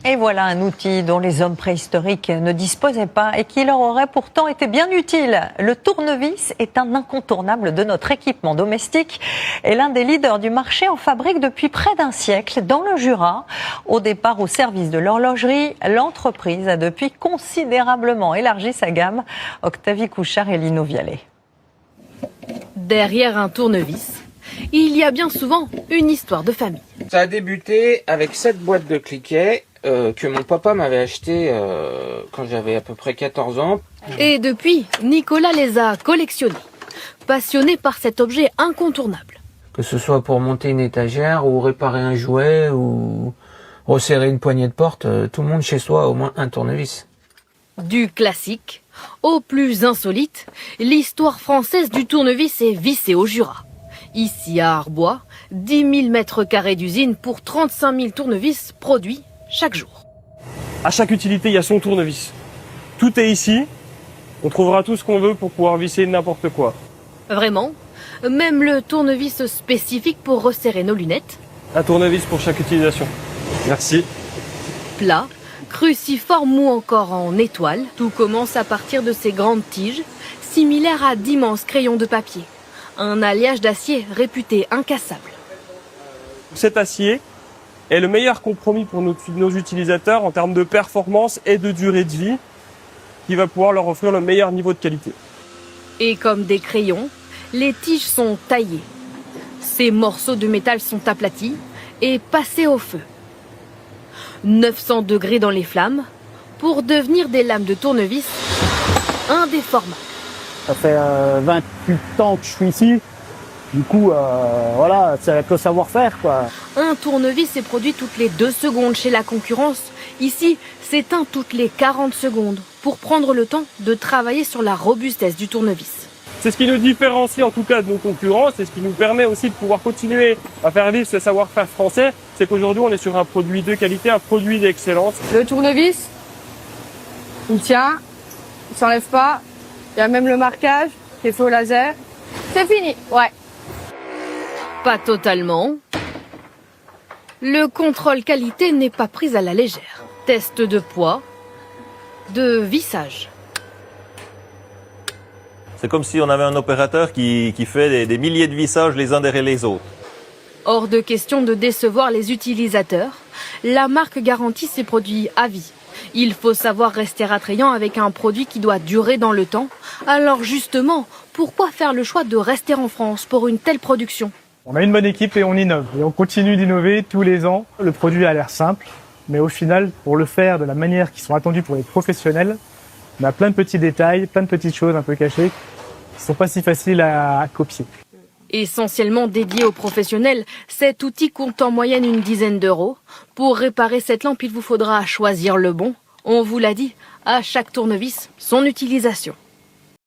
Et voilà un outil dont les hommes préhistoriques ne disposaient pas et qui leur aurait pourtant été bien utile. Le tournevis est un incontournable de notre équipement domestique et l'un des leaders du marché en fabrique depuis près d'un siècle dans le Jura. Au départ au service de l'horlogerie, l'entreprise a depuis considérablement élargi sa gamme. Octavie Couchard et Lino Vialet. Derrière un tournevis, il y a bien souvent une histoire de famille. Ça a débuté avec cette boîte de cliquets que mon papa m'avait acheté quand j'avais à peu près 14 ans. Et depuis, Nicolas les a collectionnés, passionné par cet objet incontournable. Que ce soit pour monter une étagère ou réparer un jouet ou resserrer une poignée de porte, tout le monde chez soi a au moins un tournevis. Du classique au plus insolite, l'histoire française du tournevis est vissée au Jura. Ici à Arbois, 10 000 mètres carrés d'usine pour 35 000 tournevis produits chaque jour. À chaque utilité, il y a son tournevis. Tout est ici. On trouvera tout ce qu'on veut pour pouvoir visser n'importe quoi. Vraiment, même le tournevis spécifique pour resserrer nos lunettes. Un tournevis pour chaque utilisation. Merci. Plat, cruciforme ou encore en étoile, tout commence à partir de ces grandes tiges, similaires à d'immenses crayons de papier. Un alliage d'acier réputé incassable. Cet acier est le meilleur compromis pour nos utilisateurs en termes de performance et de durée de vie, qui va pouvoir leur offrir le meilleur niveau de qualité. Et comme des crayons, les tiges sont taillées. Ces morceaux de métal sont aplatis et passés au feu. 900 degrés dans les flammes pour devenir des lames de tournevis indéformables. Ça fait 28 ans que je suis ici. Du coup, voilà, c'est que savoir-faire, quoi. Un tournevis est produit toutes les 2 secondes chez la concurrence. Ici, c'est un toutes les 40 secondes pour prendre le temps de travailler sur la robustesse du tournevis. C'est ce qui nous différencie en tout cas de nos concurrents, c'est ce qui nous permet aussi de pouvoir continuer à faire vivre ce savoir-faire français. C'est qu'aujourd'hui, on est sur un produit de qualité, un produit d'excellence. Le tournevis, il tient, il s'enlève pas. Il y a même le marquage qui est fait au laser. C'est fini, ouais. Pas totalement. Le contrôle qualité n'est pas pris à la légère. Test de poids, de vissage. C'est comme si on avait un opérateur qui fait des milliers de vissages les uns derrière les autres. Hors de question de décevoir les utilisateurs, la marque garantit ses produits à vie. Il faut savoir rester attrayant avec un produit qui doit durer dans le temps. Alors justement, pourquoi faire le choix de rester en France pour une telle production ? On a une bonne équipe et on innove. Et on continue d'innover tous les ans. Le produit a l'air simple, mais au final, pour le faire de la manière qui sont attendues pour les professionnels, on a plein de petits détails, plein de petites choses un peu cachées qui sont pas si faciles à copier. Essentiellement dédié aux professionnels, cet outil coûte en moyenne une dizaine d'euros. Pour réparer cette lampe, il vous faudra choisir le bon. On vous l'a dit, à chaque tournevis, son utilisation.